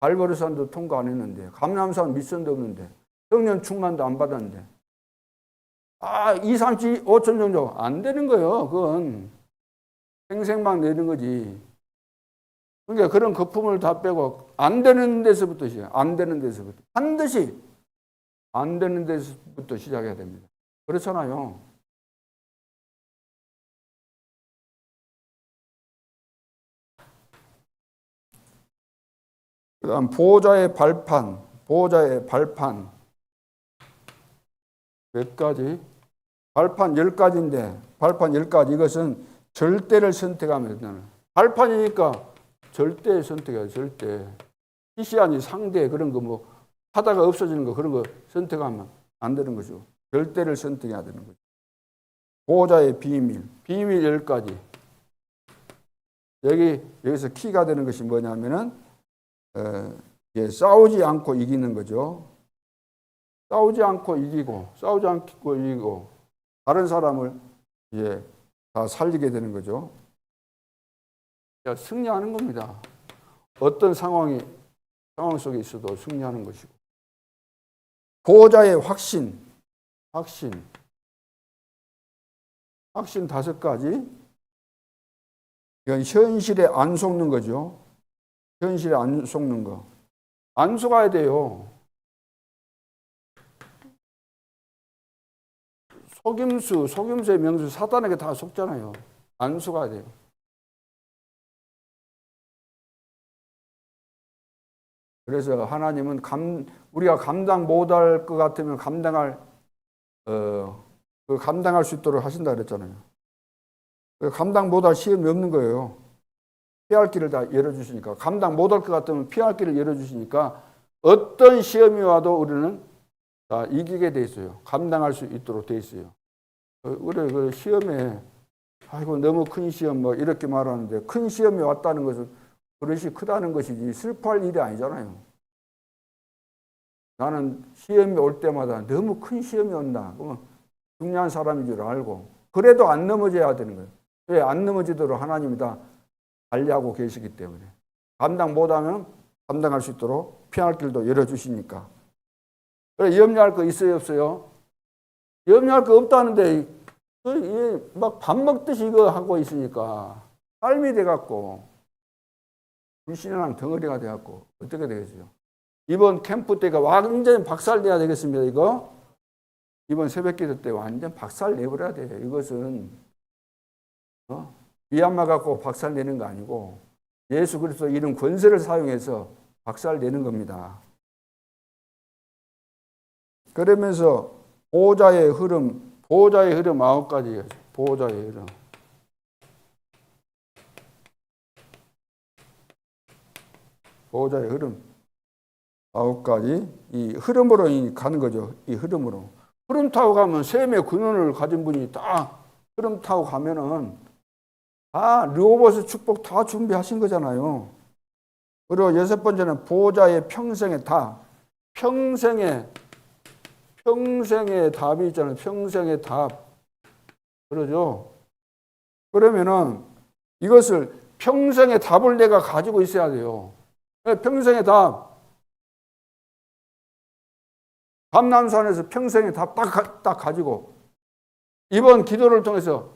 갈보리산도 통과 안 했는데, 감람산 미션도 없는데, 성령 충만도 안 받았는데, 2, 3, 5천 정도 안 되는 거예요. 그건 생생막 내는 거지. 그러니까 그런 거품을 다 빼고 안 되는 데서부터 시작. 안 되는 데서부터 반드시 안 되는 데서부터 시작해야 됩니다. 그렇잖아요. 그다음 보호자의 발판 몇 가지? 발판 10가지인데 발판 10가지 이것은 절대를 선택하면 된다. 발판이니까 절대 선택해야 돼. 절대. 희시하니 상대 그런 거 뭐 하다가 없어지는 거 그런 거 선택하면 안 되는 거죠. 절대를 선택해야 되는 거죠. 보호자의 비밀 10가지. 여기서 키가 되는 것이 뭐냐면은 싸우지 않고 이기는 거죠. 싸우지 않고 이기고 다른 사람을 다 살리게 되는 거죠. 승리하는 겁니다. 어떤 상황 속에 있어도 승리하는 것이고. 보호자의 확신 5가지. 이건 현실에 안 속는 거죠. 현실에 안 속는 거. 안 속아야 돼요. 속임수의 명수 사단에게 다 속잖아요. 안 속아야 돼요. 그래서 하나님은 우리가 감당 못할 것 같으면 감당할 수 있도록 하신다 그랬잖아요. 감당 못할 시험이 없는 거예요. 피할 길을 다 열어주시니까. 감당 못할 것 같으면 피할 길을 열어주시니까 어떤 시험이 와도 우리는 다 이기게 돼 있어요. 감당할 수 있도록 돼 있어요. 우리 그 시험에 아이고 너무 큰 시험 뭐 이렇게 말하는데 큰 시험이 왔다는 것은 그릇이 크다는 것이지 슬퍼할 일이 아니잖아요. 나는 시험이 올 때마다 너무 큰 시험이 온다. 그러면 중요한 사람인 줄 알고 그래도 안 넘어져야 되는 거예요. 왜 안 넘어지도록 하나님이 다 관리하고 계시기 때문에 감당 못하면 감당할 수 있도록 피할 길도 열어주시니까. 그래 염려할 거 있어요 없어요? 염려할 거 없다는데 막 밥 먹듯이 이거 하고 있으니까 삶이 돼갖고 불신앙 덩어리가 돼갖고 어떻게 되겠어요? 이번 캠프 때가 완전 박살내야 되겠습니다. 이거 이번 새벽기도 때 완전 박살내버려야 돼요. 이것은 위안마 갖고 박살내는 거 아니고 예수 그리스도 이런 권세를 사용해서 박살내는 겁니다. 그러면서 보호자의 흐름 9가지예요. 보호자의 흐름. 보호자의 흐름 9가지. 이 흐름으로 가는 거죠. 이 흐름으로. 흐름 타고 가면 셈의 근원을 가진 분이 딱 흐름 타고 가면은 르호보스 축복 다 준비하신 거잖아요. 그리고 6번째는 보호자의 평생의 답. 평생의 답이 있잖아요. 평생의 답. 그러죠? 그러면은 이것을 평생의 답을 내가 가지고 있어야 돼요. 평생의 답. 감람산에서 평생의 답 딱 가지고 이번 기도를 통해서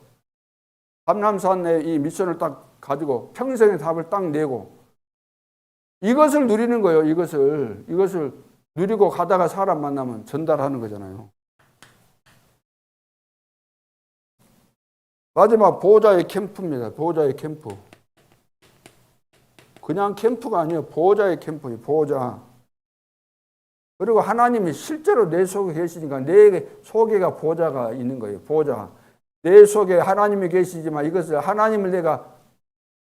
감람산의 이 미션을 딱 가지고 평생의 답을 딱 내고 이것을 누리는 거예요. 이것을 누리고 가다가 사람 만나면 전달하는 거잖아요. 마지막 보호자의 캠프입니다. 보호자의 캠프. 그냥 캠프가 아니에요. 보호자의 캠프예요. 보호자. 그리고 하나님이 실제로 내 속에 계시니까 내 속에가 보호자가 있는 거예요. 보호자. 내 속에 하나님이 계시지만 이것을 하나님을 내가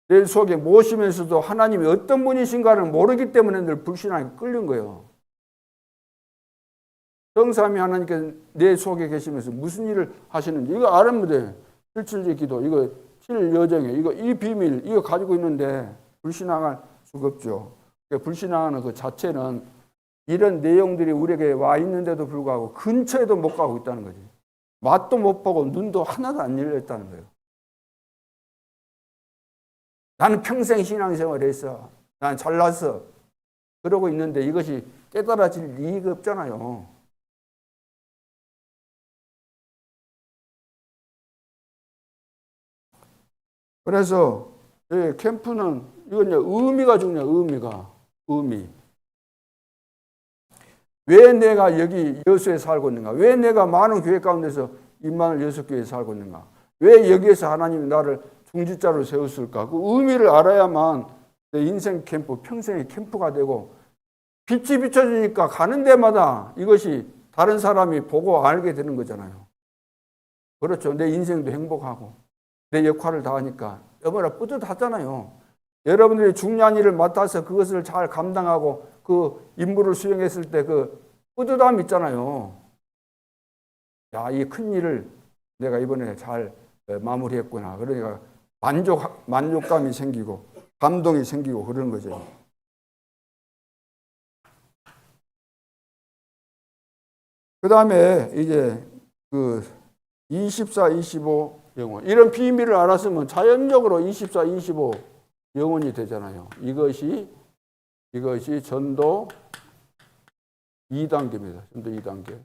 내 속에 모시면서도 하나님이 어떤 분이신가를 모르기 때문에 늘 불신하게 끌린 거예요. 성삼위 하나님께서 내 속에 계시면서 무슨 일을 하시는지 이거 알면 돼. 7.7제 기도 이거 7여정에 이 비밀 이거 가지고 있는데 불신앙할 수가 없죠. 불신앙하는 그 자체는 이런 내용들이 우리에게 와 있는데도 불구하고 근처에도 못 가고 있다는 거지. 맛도 못 보고 눈도 하나도 안 열렸다는 거예요. 나는 평생 신앙생활을 했어. 난 잘났어. 그러고 있는데 이것이 깨달아질 리가 없잖아요. 그래서 캠프는 이건 의미가 중요해요. 의미. 왜 내가 여기 여수에 살고 있는가? 왜 내가 많은 교회 가운데서 2만을 여섯 교회에 살고 있는가? 왜 여기에서 하나님이 나를 중지자로 세웠을까? 그 의미를 알아야만 내 인생 캠프, 평생의 캠프가 되고 빛이 비춰지니까 가는 데마다 이것이 다른 사람이 보고 알게 되는 거잖아요. 그렇죠. 내 인생도 행복하고 내 역할을 다하니까 얼마나 뿌듯하잖아요. 여러분들이 중요한 일을 맡아서 그것을 잘 감당하고 그 임무를 수행했을 때 그 뿌듯함 있잖아요. 야, 이 큰 일을 내가 이번에 잘 마무리했구나. 그러니까 만족감이 생기고 감동이 생기고 그런 거죠. 그 다음에 이제 그 24, 25 영혼. 이런 비밀을 알았으면 자연적으로 24, 25 영혼이 되잖아요. 이것이 전도 2단계입니다. 전도 2단계.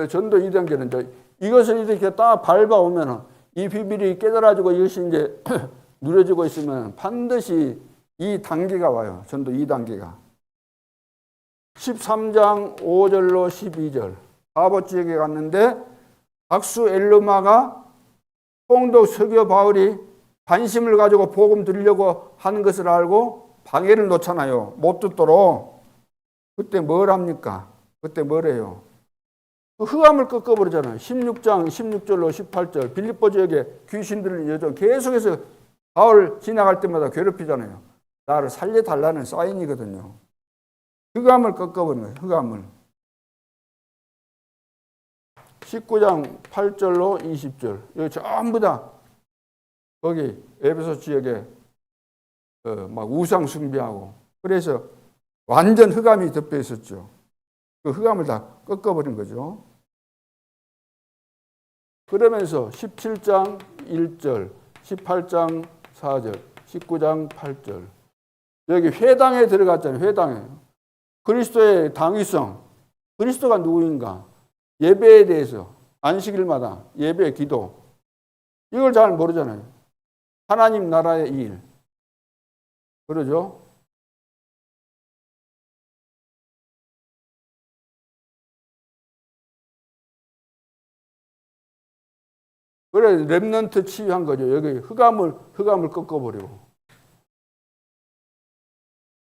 전도 2단계는 이제 이것을 이렇게 딱 밟아오면 이 비밀이 깨달아지고 이것이 이제 누려지고 있으면 반드시 이 단계가 와요. 전도 2단계가. 13장 5절로 12절. 바보 지역에 갔는데 박수 엘르마가 총독 서기오 바울이 관심을 가지고 복음 들으려고 하는 것을 알고 방해를 놓잖아요. 못 듣도록. 그때 뭘 합니까? 그때 뭐래요? 흑암을 꺾어버리잖아요. 16장 16절로 18절. 빌립보 지역에 귀신들을 여전 계속해서 바울 지나갈 때마다 괴롭히잖아요. 나를 살려달라는 사인이거든요. 흑암을 꺾어버린 거예요. 흑암을. 19장 8절로 20절. 여기 전부 다 거기 에베소 지역에 막 우상 숭배하고 그래서 완전 흑암이 덮여 있었죠. 그 흑암을 다 꺾어버린 거죠. 그러면서 17장 1절, 18장 4절, 19장 8절. 여기 회당에 들어갔잖아요. 회당에. 그리스도의 당위성. 그리스도가 누구인가? 예배에 대해서. 안식일마다 예배, 기도. 이걸 잘 모르잖아요. 하나님 나라의 일. 그러죠? 그래 렘넌트 치유한 거죠. 여기 흑암을 꺾어버리고.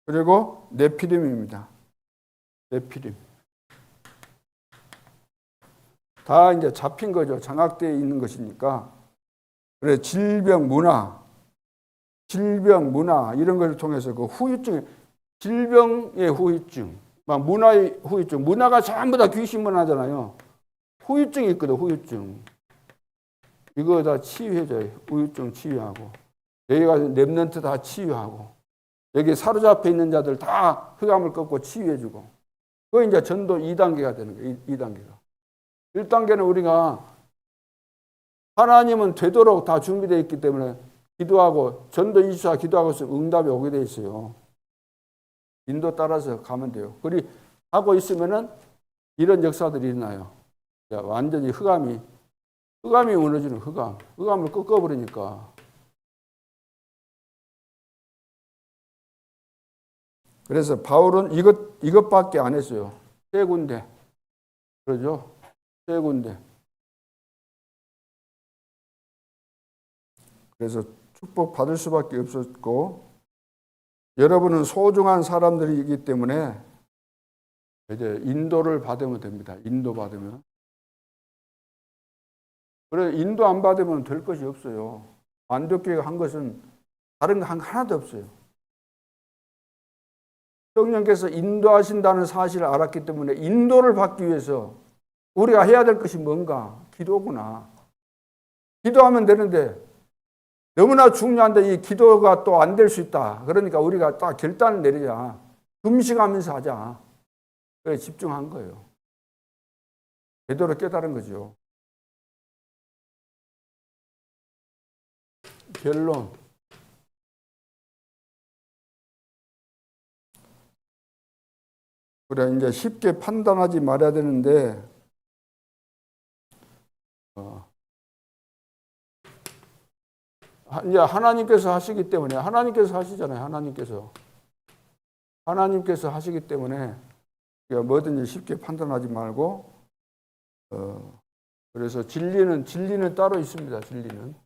그리고 네피림입니다. 네피림. 다 이제 잡힌 거죠. 장악되어 있는 것이니까. 그래 질병 문화 이런 걸 통해서 그 후유증, 질병의 후유증, 막 문화의 후유증, 문화가 전부 다 귀신 문화잖아요. 후유증이 있거든. 후유증. 이거 다 치유해줘요. 후유증 치유하고. 여기가 렘넌트 다 치유하고. 여기 사로잡혀 있는 자들 다 흑암을 꺾고 치유해주고. 그게 이제 전도 2단계가 되는 거예요. 2단계가. 1단계는 우리가 하나님은 되도록 다 준비되어 있기 때문에 기도하고 전도 24 기도하고 있으면 응답이 오게 되어 있어요. 인도 따라서 가면 돼요. 그리 하고 있으면은 이런 역사들이 일어나요. 완전히 흑암이 무너지는 흑암을 꺾어버리니까. 그래서 바울은 이것밖에 안 했어요. 3군데. 그러죠? 3군데. 그래서 축복 받을 수밖에 없었고, 여러분은 소중한 사람들이기 때문에 이제 인도를 받으면 됩니다. 인도 받으면. 그래 인도 안 받으면 될 것이 없어요. 안독교회가 한 것은 다른 거 하나도 없어요. 성령께서 인도하신다는 사실을 알았기 때문에 인도를 받기 위해서 우리가 해야 될 것이 뭔가? 기도구나. 기도하면 되는데 너무나 중요한데 이 기도가 또 안 될 수 있다. 그러니까 우리가 딱 결단을 내리자. 금식하면서 하자. 그래 집중한 거예요. 제대로 깨달은 거죠. 결론. 그래, 이제 쉽게 판단하지 말아야 되는데, 이제 하나님께서 하시기 때문에, 하나님께서 하시잖아요. 하나님께서 하시기 때문에, 뭐든지 쉽게 판단하지 말고, 그래서 진리는 따로 있습니다. 진리는.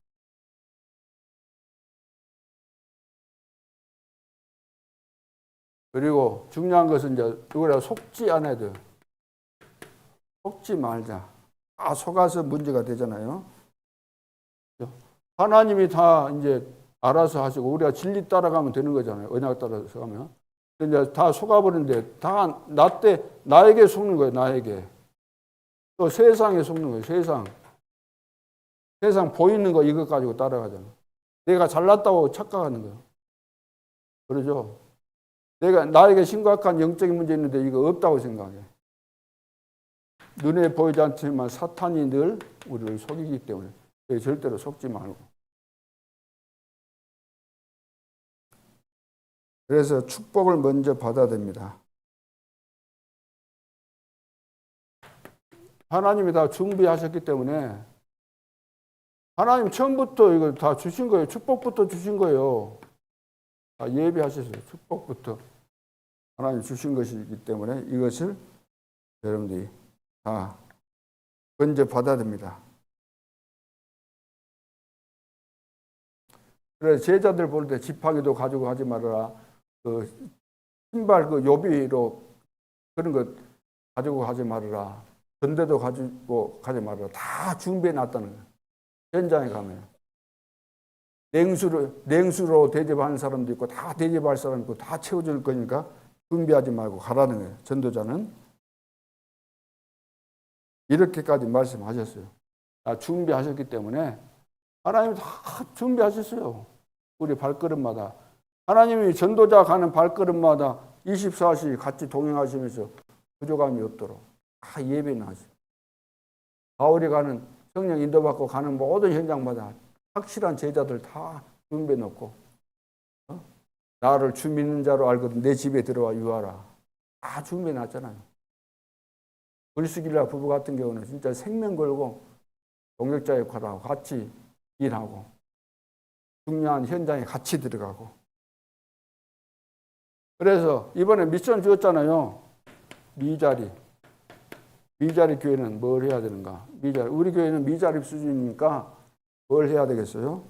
그리고 중요한 것은 이제 우리가 속지 않아야 돼요. 속지 말자. 다 속아서 문제가 되잖아요. 하나님이 다 이제 알아서 하시고 우리가 진리 따라가면 되는 거잖아요. 언약 따라서 가면. 근데 다 속아버리는데 다 나에게 속는 거예요. 나에게. 또 세상에 속는 거예요. 세상 보이는 거 이것 가지고 따라가잖아요. 내가 잘났다고 착각하는 거예요. 그러죠? 나에게 심각한 영적인 문제 있는데 이거 없다고 생각해. 눈에 보이지 않지만 사탄이 늘 우리를 속이기 때문에 절대로 속지 말고. 그래서 축복을 먼저 받아야 됩니다. 하나님이 다 준비하셨기 때문에 하나님 처음부터 이걸 다 주신 거예요. 축복부터 주신 거예요. 다 예비하셨어요. 축복부터 하나님 주신 것이기 때문에 이것을 여러분들이 다 먼저 받아야 됩니다. 그래서 제자들 볼 때 지팡이도 가지고 가지 말아라. 그 신발 그 요비로 그런 것 가지고 가지 말아라. 전대도 가지고 가지 말아라. 다 준비해 놨다는 거예요. 현장에 가면 냉수로 대접하는 사람도 있고 다 대접할 사람 있고 다 채워줄 거니까 준비하지 말고 가라는 거예요. 전도자는 이렇게까지 말씀하셨어요. 준비하셨기 때문에 하나님이 다 준비하셨어요. 우리 발걸음마다 하나님이 전도자 가는 발걸음마다 24시 같이 동행하시면서 부족함이 없도록 다 예배하셨어요. 바울이 가는 성령 인도받고 가는 모든 현장마다 확실한 제자들 다 준비해 놓고 나를 주 믿는 자로 알거든 내 집에 들어와 유하라. 다 준비해 놨잖아요. 불스길라 부부 같은 경우는 진짜 생명 걸고 동역자 역할하고 같이 일하고 중요한 현장에 같이 들어가고. 그래서 이번에 미션 주었잖아요. 미자리 교회는 뭘 해야 되는가? 우리 교회는 미자립 수준이니까 뭘 해야 되겠어요?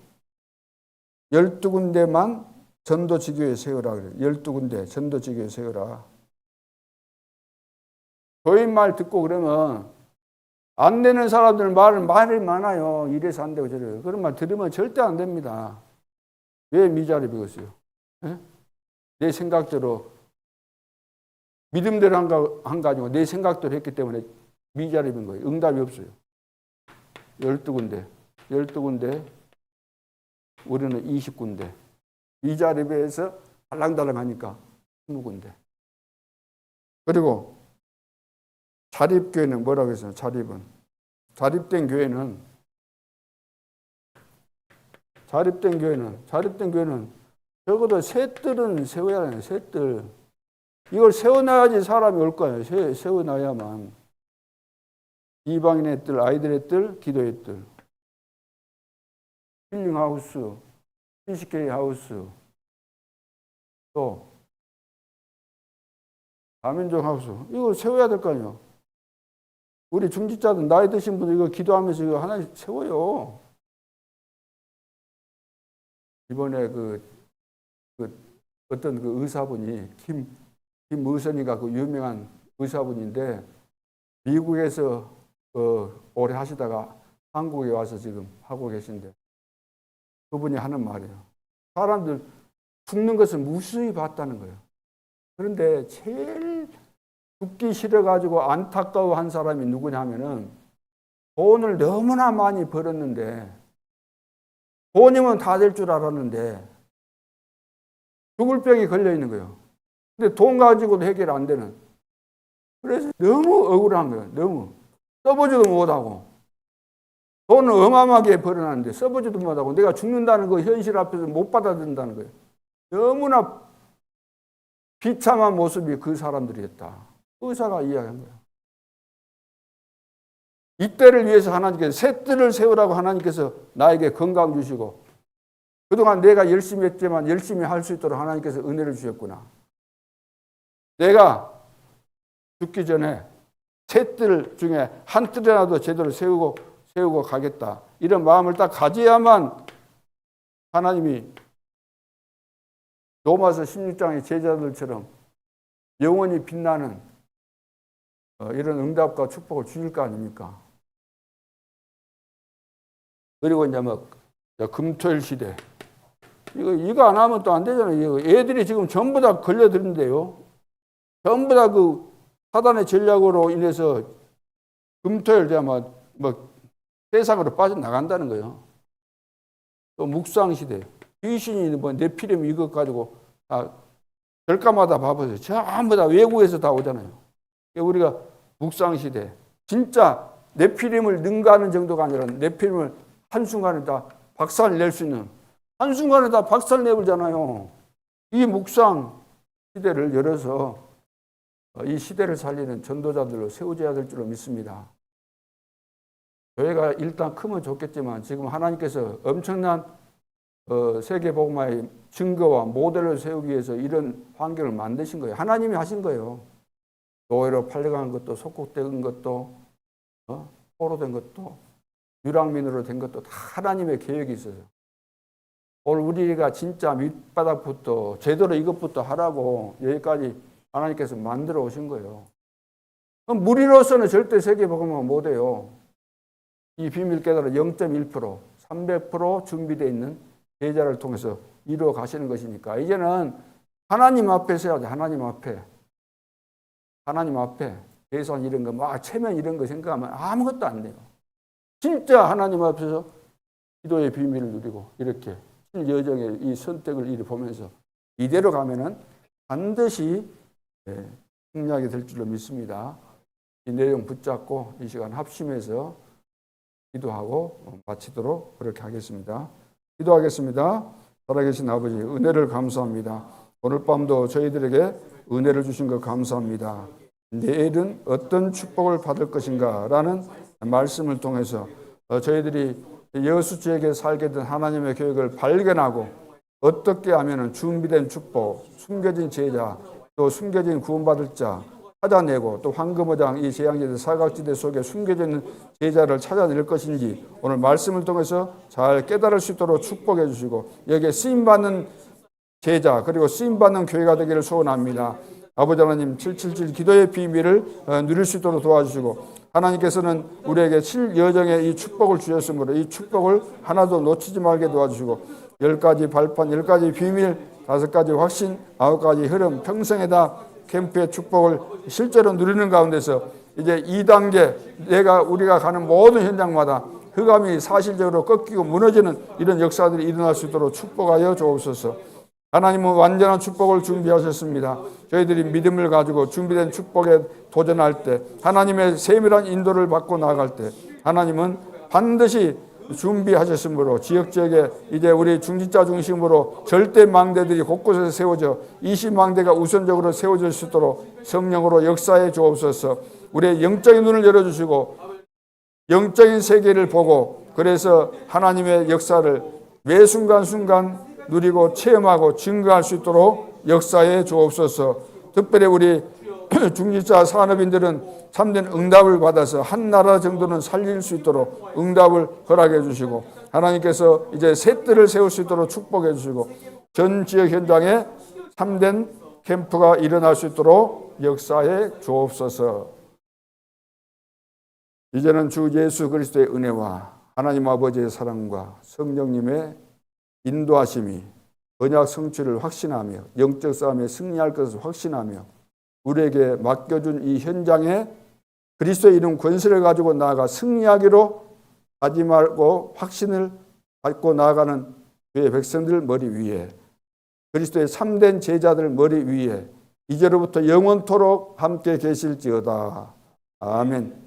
12군데만 전도지교회 세우라 그래요. 12군데 전도지교회 세우라. 교인 말 듣고 그러면 안 되는 사람들 말이 많아요. 이래서 안 되고 저래요. 그런 말 들으면 절대 안 됩니다. 왜 미자립이겠어요? 내 생각대로 믿음대로 한 거 아니고 내 생각대로 했기 때문에 미자립인 거예요. 응답이 없어요. 12군데 우리는 20군데 미자립에서 달랑달랑 하니까 20군데. 그리고 자립교회는 뭐라고 했어요? 자립된 교회는 적어도 셋들은 세워야 해요. 셋들. 이걸 세워놔야지 사람이 올 거예요. 세워놔야만. 이방인의 뜰, 아이들의 뜰, 기도의 뜰. 힐링하우스, CCK 하우스, 또 다민족 하우스. 이거 세워야 될 거 아니에요. 우리 중직자들 나이 드신 분들 이거 기도하면서 이거 하나 세워요. 이번에 어떤 의사분이 김의선이가 그 유명한 의사분인데 미국에서 오래 하시다가 한국에 와서 지금 하고 계신데 그분이 하는 말이에요. 사람들 죽는 것을 무수히 봤다는 거예요. 그런데 제일 죽기 싫어가지고 안타까워한 사람이 누구냐면은 돈을 너무나 많이 벌었는데 돈이면 다 될 줄 알았는데 죽을 병이 걸려 있는 거예요. 근데 돈 가지고도 해결 안 되는. 그래서 너무 억울한 거예요. 너무. 써보지도 못하고. 돈을 어마어마하게 벌어놨는데 써보지도 못하고 내가 죽는다는 거 현실 앞에서 못 받아들인다는 거예요. 너무나 비참한 모습이 그 사람들이었다. 의사가 이야기한 거예요. 이때를 위해서 하나님께서 새 뜰을 세우라고 하나님께서 나에게 건강 주시고 그동안 내가 열심히 했지만 열심히 할 수 있도록 하나님께서 은혜를 주셨구나. 내가 죽기 전에 새 뜰 중에 한 뜰이라도 제대로 세우고 가겠다. 이런 마음을 딱 가져야만 하나님이 로마서 16장의 제자들처럼 영원히 빛나는 이런 응답과 축복을 주실 거 아닙니까? 그리고 이제 뭐 금토일 시대 이거 안 하면 또 안 되잖아요. 애들이 지금 전부 다 걸려드는데요. 전부 다 그 사단의 전략으로 인해서 금토일 되면 뭐 세상으로 빠져나간다는 거예요. 또 묵상 시대 귀신이 뭐 네피림 이것 가지고 다 절가마다 봐보세요. 전부 다 외국에서 다 오잖아요. 우리가 묵상 시대 진짜 네피림을 능가하는 정도가 아니라 네피림을 한순간에 다 박살낼 수 있는 한순간에 다 박살내버리잖아요. 이 묵상 시대를 열어서 이 시대를 살리는 전도자들로 세워져야 될 줄로 믿습니다. 교회가 일단 크면 좋겠지만 지금 하나님께서 엄청난 세계복음화의 증거와 모델을 세우기 위해서 이런 환경을 만드신 거예요. 하나님이 하신 거예요. 노예로 팔려간 것도 속국된 것도 포로된 것도 유랑민으로 된 것도 다 하나님의 계획이 있어요. 오늘 우리가 진짜 밑바닥부터 제대로 이것부터 하라고 여기까지 하나님께서 만들어 오신 거예요. 그럼 무리로서는 절대 세계복음화 못해요. 이 비밀 깨달아 0.1%, 300% 준비되어 있는 제자를 통해서 이루어 가시는 것이니까 이제는 하나님 앞에 서야지. 하나님 앞에 계산 이런 거 막 체면 이런 거 생각하면 아무것도 안 돼요. 진짜 하나님 앞에서 기도의 비밀을 누리고 이렇게 여정의 이 선택을 이리 보면서 이대로 가면은 반드시 승리하게 될 줄로 믿습니다. 이 내용 붙잡고 이 시간 합심해서 기도하고 마치도록 그렇게 하겠습니다. 기도하겠습니다. 살아계신 아버지 은혜를 감사합니다. 오늘 밤도 저희들에게 은혜를 주신 것 감사합니다. 내일은 어떤 축복을 받을 것인가 라는 말씀을 통해서 저희들이 여수지역에 살게 된 하나님의 계획을 발견하고 어떻게 하면 준비된 축복, 숨겨진 제자, 또 숨겨진 구원받을 자 찾아내고 또 황금어장 이 재앙지대 사각지대 속에 숨겨져 있는 제자를 찾아낼 것인지 오늘 말씀을 통해서 잘 깨달을 수 있도록 축복해 주시고 여기에 쓰임받는 제자 그리고 쓰임받는 교회가 되기를 소원합니다. 아버지 하나님 777 기도의 비밀을 누릴 수 있도록 도와주시고 하나님께서는 우리에게 7여정의 이 축복을 주셨으므로 이 축복을 하나도 놓치지 말게 도와주시고 10가지 발판, 10가지 비밀, 5가지 확신, 9가지 흐름, 평생에다 캠프의 축복을 실제로 누리는 가운데서 이제 2단계 우리가 가는 모든 현장마다 흑암이 사실적으로 꺾이고 무너지는 이런 역사들이 일어날 수 있도록 축복하여 주옵소서. 하나님은 완전한 축복을 준비하셨습니다. 저희들이 믿음을 가지고 준비된 축복에 도전할 때 하나님의 세밀한 인도를 받고 나아갈 때 하나님은 반드시 준비하셨으므로 지역지역에 이제 우리 중직자 중심으로 절대 망대들이 곳곳에 세워져 20망대가 우선적으로 세워질 수 있도록 성령으로 역사해 주옵소서. 우리의 영적인 눈을 열어주시고 영적인 세계를 보고 그래서 하나님의 역사를 매 순간순간 누리고 체험하고 증거할 수 있도록 역사해 주옵소서. 특별히 우리 중직자 산업인들은 참된 응답을 받아서 한 나라 정도는 살릴 수 있도록 응답을 허락해 주시고 하나님께서 이제 새 뜰을 세울 수 있도록 축복해 주시고 전 지역 현장에 참된 캠프가 일어날 수 있도록 역사해 주옵소서. 이제는 주 예수 그리스도의 은혜와 하나님 아버지의 사랑과 성령님의 인도하심이 언약 성취를 확신하며 영적 싸움에 승리할 것을 확신하며 우리에게 맡겨준 이 현장에 그리스도의 이름 권세를 가지고 나아가 승리하기로 하지 말고 확신을 갖고 나아가는 그의 백성들 머리 위에 그리스도의 참된 제자들 머리 위에 이제로부터 영원토록 함께 계실지어다. 아멘.